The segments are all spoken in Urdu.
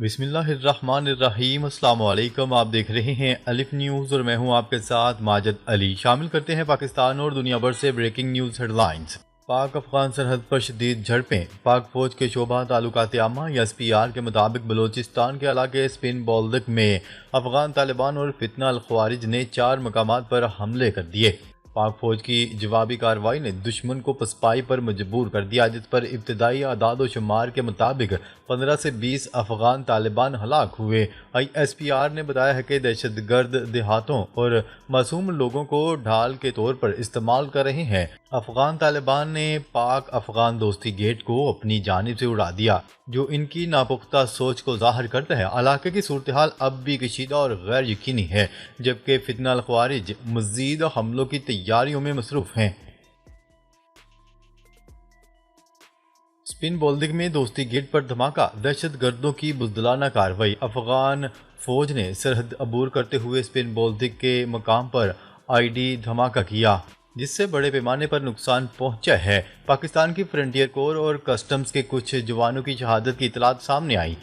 بسم اللہ الرحمن الرحیم۔ السلام علیکم، آپ دیکھ رہے ہیں الف نیوز اور میں ہوں آپ کے ساتھ ماجد علی۔ شامل کرتے ہیں پاکستان اور دنیا بھر سے breaking news head lines. Pak Afghan سرحد پر شدید جھڑپیں۔ پاک فوج کے شعبہ تعلقات عامہ یا SPR کے مطابق بلوچستان کے علاقے سپن بولدک میں افغان طالبان اور فتنہ الخوارج نے 4 مقامات پر حملے کر دیے۔ پاک فوج کی جوابی کارروائی نے دشمن کو پسپائی پر مجبور کر دیا، جس پر ابتدائی اعداد و شمار کے مطابق 15 سے 20 افغان طالبان ہلاک ہوئے۔ SPR نے بتایا ہے کہ دہشت گرد دیہاتوں اور معصوم لوگوں کو ڈھال کے طور پر استعمال کر رہے ہیں۔ افغان طالبان نے پاک افغان دوستی گیٹ کو اپنی جانب سے اڑا دیا، جو ان کی ناپختہ سوچ کو ظاہر کرتا ہے۔ علاقے کی صورتحال اب بھی کشیدہ اور غیر یقینی ہے، جبکہ فتنہ الخوارج مزید حملوں کی تیاریوں میں مصروف ہیں۔ سپن بولدک میں دوستی گیٹ پر دھماکہ، دہشت گردوں کی بزدلانہ کارروائی۔ افغان فوج نے سرحد عبور کرتے ہوئے سپن بولدک کے مقام پر IED دھماکہ کیا، جس سے بڑے پیمانے پر نقصان پہنچا ہے۔ پاکستان کی فرنٹیئر کور اور کسٹمز کے کچھ جوانوں کی شہادت کی اطلاعات سامنے آئی۔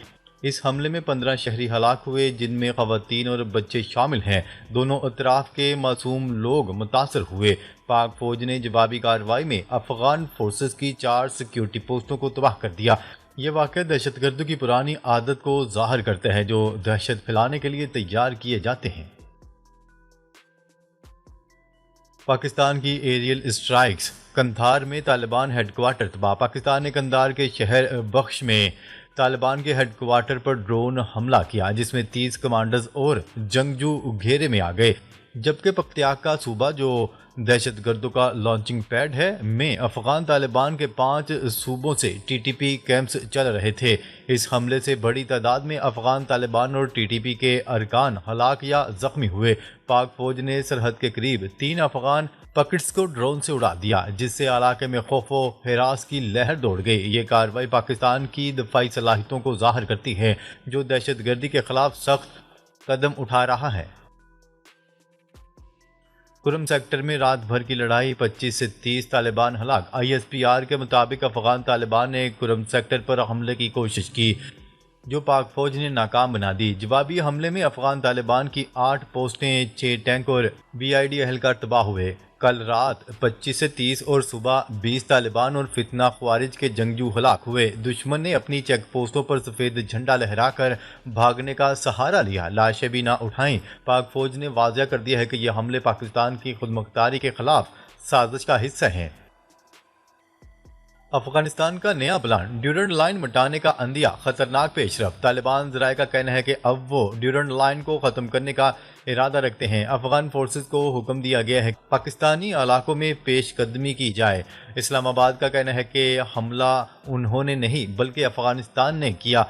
اس حملے میں 15 شہری ہلاک ہوئے، جن میں خواتین اور بچے شامل ہیں۔ دونوں اطراف کے معصوم لوگ متاثر ہوئے۔ پاک فوج نے جوابی کارروائی میں افغان فورسز کی 4 سیکیورٹی پوسٹوں کو تباہ کر دیا۔ یہ واقعہ دہشت گردوں کی پرانی عادت کو ظاہر کرتا ہے، جو دہشت پھیلانے کے لیے تیار کیے جاتے ہیں۔ پاکستان کی ایریل اسٹرائکس۔ قندھار میں طالبان ہیڈ کوارٹر تباہ۔ پاکستان نے قندھار کے شہر بخش میں طالبان کے ہیڈ کوارٹر پر ڈرون حملہ کیا، جس میں 30 کمانڈرز اور جنگجو گھیرے میں آ گئے، جبکہ پختیاکا صوبہ، جو دہشت گردوں کا لانچنگ پیڈ ہے، میں افغان طالبان کے 5 صوبوں سے TTP کیمپس چل رہے تھے۔ اس حملے سے بڑی تعداد میں افغان طالبان اور TTP کے ارکان ہلاک یا زخمی ہوئے۔ پاک فوج نے سرحد کے قریب 3 افغان پکٹس کو ڈرون سے اڑا دیا، جس سے علاقے میں خوف و ہراس کی لہر دوڑ گئی۔ یہ کارروائی پاکستان کی دفاعی صلاحیتوں کو ظاہر کرتی ہے، جو دہشت گردی کے خلاف سخت قدم اٹھا رہا ہے۔ کرم سیکٹر میں رات بھر کی لڑائی، 25 سے 30 طالبان ہلاک۔ SPR کے مطابق افغان طالبان نے کرم سیکٹر پر حملے کی کوشش کی، جو پاک فوج نے ناکام بنا دی۔ جوابی حملے میں افغان طالبان کی 8 پوسٹیں، 6 ٹینک اور BID اہلکار تباہ ہوئے۔ کل رات 25 سے 30 اور صبح 20 طالبان اور فتنہ خوارج کے جنگجو ہلاک ہوئے۔ دشمن نے اپنی چیک پوسٹوں پر سفید جھنڈا لہرا کر بھاگنے کا سہارا لیا، لاشیں بھی نہ اٹھائیں۔ پاک فوج نے واضح کر دیا ہے کہ یہ حملے پاکستان کی خود مختاری کے خلاف سازش کا حصہ ہیں۔ افغانستان کا نیا پلان، ڈیورنڈ لائن مٹانے کا عندیہ، خطرناک پیش رفت۔ طالبان ذرائع کا کہنا ہے کہ اب وہ ڈیورنڈ لائن کو ختم کرنے کا ارادہ رکھتے ہیں۔ افغان فورسز کو حکم دیا گیا ہے کہ پاکستانی علاقوں میں پیش قدمی کی جائے۔ اسلام آباد کا کہنا ہے کہ حملہ انہوں نے نہیں بلکہ افغانستان نے کیا،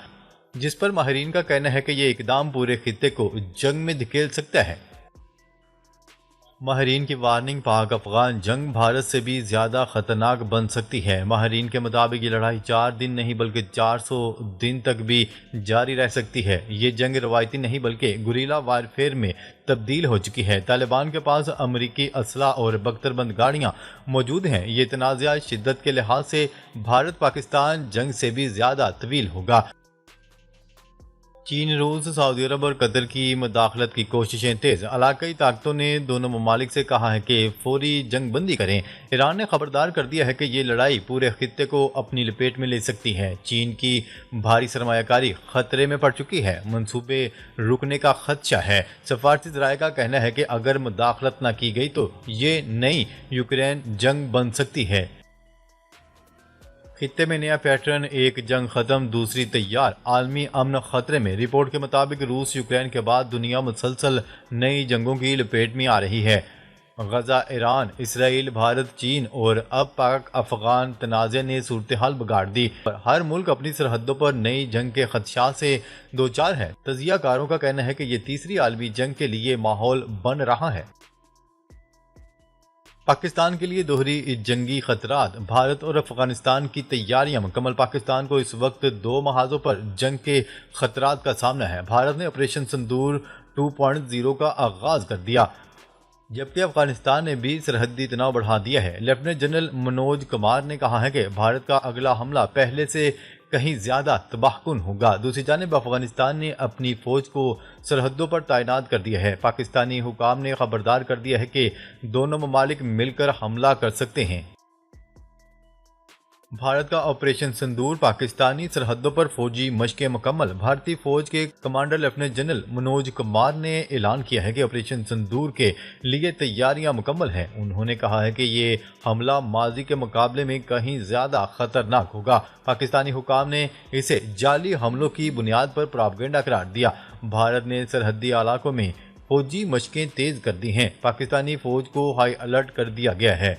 جس پر ماہرین کا کہنا ہے کہ یہ اقدام پورے خطے کو جنگ میں دھکیل سکتا ہے۔ ماہرین کی وارننگ، پاک افغان جنگ بھارت سے بھی زیادہ خطرناک بن سکتی ہے۔ ماہرین کے مطابق یہ لڑائی 4 دن نہیں بلکہ 400 دن تک بھی جاری رہ سکتی ہے۔ یہ جنگ روایتی نہیں بلکہ گوریلا وارفیئر میں تبدیل ہو چکی ہے۔ طالبان کے پاس امریکی اسلحہ اور بختر بند گاڑیاں موجود ہیں۔ یہ تنازع شدت کے لحاظ سے بھارت پاکستان جنگ سے بھی زیادہ طویل ہوگا۔ چین، روس، سعودی عرب اور قطر کی مداخلت کی کوششیں تیز۔ علاقائی طاقتوں نے دونوں ممالک سے کہا ہے کہ فوری جنگ بندی کریں۔ ایران نے خبردار کر دیا ہے کہ یہ لڑائی پورے خطے کو اپنی لپیٹ میں لے سکتی ہے۔ چین کی بھاری سرمایہ کاری خطرے میں پڑ چکی ہے، منصوبے رکنے کا خدشہ ہے۔ سفارتی ذرائع کا کہنا ہے کہ اگر مداخلت نہ کی گئی تو یہ نئی یوکرین جنگ بن سکتی ہے۔ خطے میں نیا پیٹرن، ایک جنگ ختم دوسری تیار، عالمی امن خطرے میں۔ رپورٹ کے مطابق روس یوکرین کے بعد دنیا مسلسل نئی جنگوں کی لپیٹ میں آ رہی ہے۔ غزہ، ایران، اسرائیل، بھارت، چین اور اب پاک افغان تنازع نے صورتحال بگاڑ دی۔ ہر ملک اپنی سرحدوں پر نئی جنگ کے خدشات سے دوچار ہے۔ تجزیہ کاروں کا کہنا ہے کہ یہ تیسری عالمی جنگ کے لیے ماحول بن رہا ہے۔ پاکستان کے لیے دوہری جنگی خطرات، بھارت اور افغانستان کی تیاریاں مکمل۔ پاکستان کو اس وقت 2 محاذوں پر جنگ کے خطرات کا سامنا ہے۔ بھارت نے آپریشن سندور 2.0 کا آغاز کر دیا، جبکہ افغانستان نے بھی سرحدی تناؤ بڑھا دیا ہے۔ لیفٹیننٹ جنرل منوج کمار نے کہا ہے کہ بھارت کا اگلا حملہ پہلے سے کہیں زیادہ تباہ کن ہوگا۔ دوسری جانب افغانستان نے اپنی فوج کو سرحدوں پر تعینات کر دیا ہے۔ پاکستانی حکام نے خبردار کر دیا ہے کہ دونوں ممالک مل کر حملہ کر سکتے ہیں۔ بھارت کا آپریشن سندور، پاکستانی سرحدوں پر فوجی مشقیں مکمل۔ بھارتی فوج کے commander lieutenant general Manoj Kumar نے اعلان کیا ہے کہ آپریشن سندور کے لیے تیاریاں مکمل ہیں۔ انہوں نے کہا ہے کہ یہ حملہ ماضی کے مقابلے میں کہیں زیادہ خطرناک ہوگا۔ پاکستانی حکام نے اسے جعلی حملوں کی بنیاد پر پروپیگنڈا قرار دیا۔ بھارت نے سرحدی علاقوں میں فوجی مشقیں تیز کر دی ہیں۔ پاکستانی فوج کو ہائی الرٹ کر دیا گیا ہے۔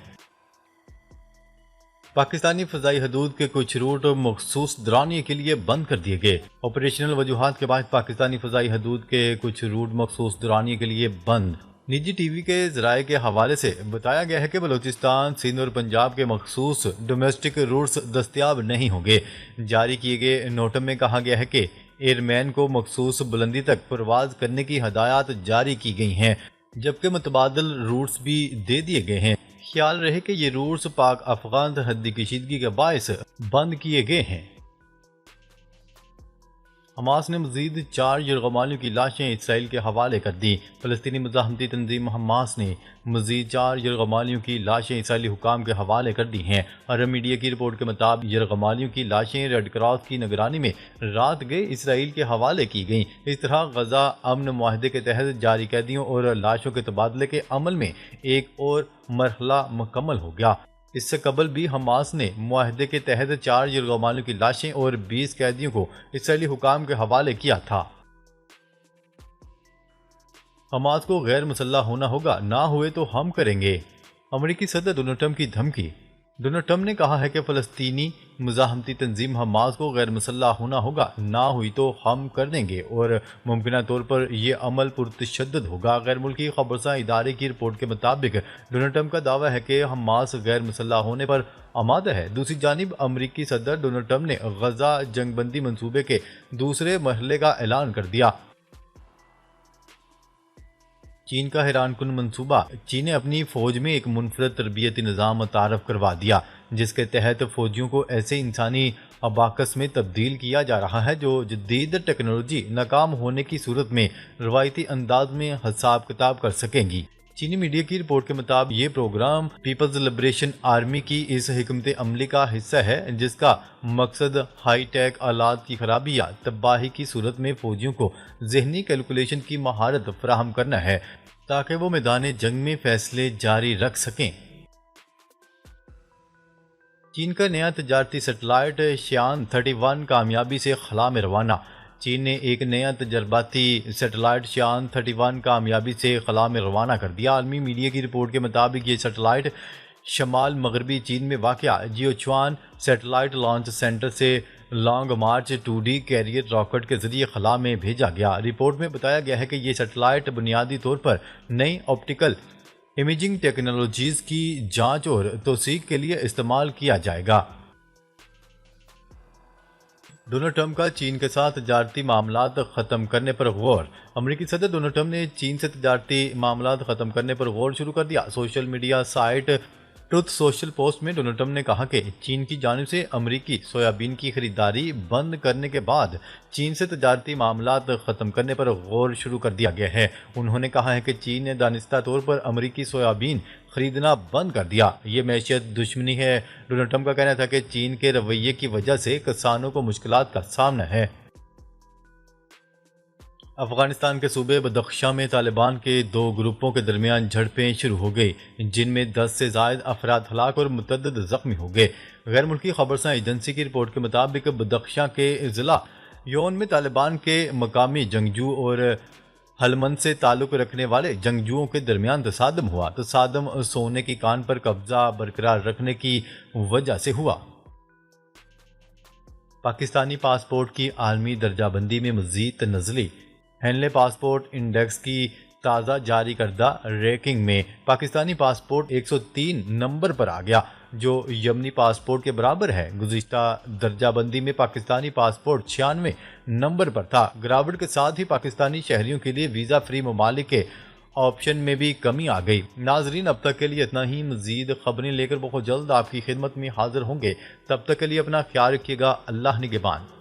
پاکستانی فضائی حدود کے کچھ روٹ مخصوص دورانیے کے لیے بند کر دیے گئے۔ آپریشنل وجوہات کے بعد پاکستانی فضائی حدود کے کچھ روٹ مخصوص دورانیے کے لیے بند۔ نجی ٹی وی کے ذرائع کے حوالے سے بتایا گیا ہے کہ بلوچستان، سندھ اور پنجاب کے مخصوص ڈومیسٹک روٹس دستیاب نہیں ہوں گے۔ جاری کیے گئے نوٹم میں کہا گیا ہے کہ ایئر مین کو مخصوص بلندی تک پرواز کرنے کی ہدایات جاری کی گئی ہیں، جبکہ متبادل روٹس بھی دے دیے گئے ہیں۔ خیال رہے کہ یہ روٹس پاک افغان سرحدی کشیدگی کے باعث بند کیے گئے ہیں۔ حماس نے مزید 4 یرغمالیوں کی لاشیں اسرائیل کے حوالے کر دی۔ فلسطینی مزاحمتی تنظیم حماس نے مزید 4 یرغمالیوں کی لاشیں اسرائیلی حکام کے حوالے کر دی ہیں۔ عرب میڈیا کی رپورٹ کے مطابق یرغمالیوں کی لاشیں ریڈ کراس کی نگرانی میں رات گئے اسرائیل کے حوالے کی گئیں۔ اس طرح غزہ امن معاہدے کے تحت جاری قیدیوں اور لاشوں کے تبادلے کے عمل میں ایک اور مرحلہ مکمل ہو گیا۔ اس سے قبل بھی حماس نے معاہدے کے تحت 4 یرغمالیوں کی لاشیں اور 20 قیدیوں کو اسرائیلی حکام کے حوالے کیا تھا۔ حماس کو غیر مسلح ہونا ہوگا، نہ ہوئے تو ہم کریں گے۔ امریکی صدر ڈونلڈ ٹرمپ کی دھمکی۔ ڈونلڈ ٹرمپ نے کہا ہے کہ فلسطینی مزاحمتی تنظیم حماس کو غیر مسلح ہونا ہوگا، نہ ہوئی تو ہم کر دیں گے، اور ممکنہ طور پر یہ عمل پرتشدد ہوگا۔ غیر ملکی خبرساں ادارے کی رپورٹ کے مطابق ڈونلڈ ٹرمپ کا دعویٰ ہے کہ حماس غیر مسلح ہونے پر آمادہ ہے۔ دوسری جانب امریکی صدر ڈونلڈ ٹرمپ نے غزہ جنگ بندی منصوبے کے دوسرے مرحلے کا اعلان کر دیا۔ چین کا حیران کن منصوبہ۔ چین نے اپنی فوج میں ایک منفرد تربیتی نظام متعارف کروا دیا، جس کے تحت فوجیوں کو ایسے انسانی اباکس میں تبدیل کیا جا رہا ہے جو جدید ٹیکنالوجی ناکام ہونے کی صورت میں روایتی انداز میں حساب کتاب کر سکیں گی۔ چینی میڈیا کی رپورٹ کے مطابق یہ پروگرام پیپلز لبریشن آرمی کی اس حکمت عملی کا حصہ ہے، جس کا مقصد ہائی ٹیک آلات کی خرابی یا تباہی کی صورت میں فوجیوں کو ذہنی کیلکولیشن کی مہارت فراہم کرنا ہے تاکہ وہ میدان جنگ میں فیصلے جاری رکھ سکیں۔ چین کا نیا تجارتی سیٹلائٹ شیان 31 کامیابی سے خلا میں روانہ۔ چین نے ایک نیا تجرباتی سیٹلائٹ شیان 31 کامیابی سے خلا میں روانہ کر دیا۔ عالمی میڈیا کی رپورٹ کے مطابق یہ سیٹلائٹ شمال مغربی چین میں واقع جیوچوان سیٹلائٹ لانچ سینٹر سے Long March 2D carrier rocket کے ذریعے خلا میں بھیجا گیا۔ رپورٹ میں بتایا گیا ہے کہ یہ سیٹلائٹ بنیادی طور پر نئی آپٹیکل امیجنگ ٹیکنالوجیز کی جانچ اور توثیق کے لیے استعمال کیا جائے گا۔ ڈونلڈ ٹرمپ کا چین کے ساتھ تجارتی معاملات ختم کرنے پر غور۔ امریکی صدر ڈونلڈ ٹرمپ نے چین سے تجارتی معاملات ختم کرنے پر غور شروع کر دیا۔ Social media site Truth Social post میں ڈونلڈ ٹرمپ نے کہا کہ چین کی جانب سے امریکی سویابین کی خریداری بند کرنے کے بعد چین سے تجارتی معاملات ختم کرنے پر غور شروع کر دیا گیا ہے۔ انہوں نے کہا ہے کہ چین نے دانستہ طور پر امریکی سویابین خریدنا بند کر دیا۔ یہ معیشت دشمنی ہے۔ ڈونلڈ ٹرمپ کا کہنا تھا کہ چین کے رویے کی وجہ سے کسانوں کو مشکلات کا سامنا ہے۔ افغانستان کے صوبے بدخشاں میں طالبان کے 2 گروپوں کے درمیان جھڑپیں شروع ہو گئی، جن میں 10 سے زائد افراد ہلاک اور متعدد زخمی ہو گئے۔ غیر ملکی خبرساں ایجنسی کی رپورٹ کے مطابق بدخشاں کے ضلع یون میں طالبان کے مقامی جنگجو اور ہلمند سے تعلق رکھنے والے جنگجوؤں کے درمیان تصادم ہوا۔ تصادم سونے کی کان پر قبضہ برقرار رکھنے کی وجہ سے ہوا۔ پاکستانی پاسپورٹ کی عالمی درجہ بندی میں مزید تنزلی۔ ہینلے پاسپورٹ انڈیکس کی تازہ جاری کردہ رینکنگ میں پاکستانی پاسپورٹ 103 نمبر پر آ گیا، جو یمنی پاسپورٹ کے برابر ہے۔ گزشتہ درجہ بندی میں پاکستانی پاسپورٹ 96 نمبر پر تھا۔ گراوٹ کے ساتھ ہی پاکستانی شہریوں کے لیے ویزا فری ممالک کے آپشن میں بھی کمی آ گئی۔ ناظرین اب تک کے لیے اتنا ہی، مزید خبریں لے کر بہت جلد آپ کی خدمت میں حاضر ہوں گے، تب تک کے لیے اپنا خیال رکھیے گا۔ اللہ نگہبان۔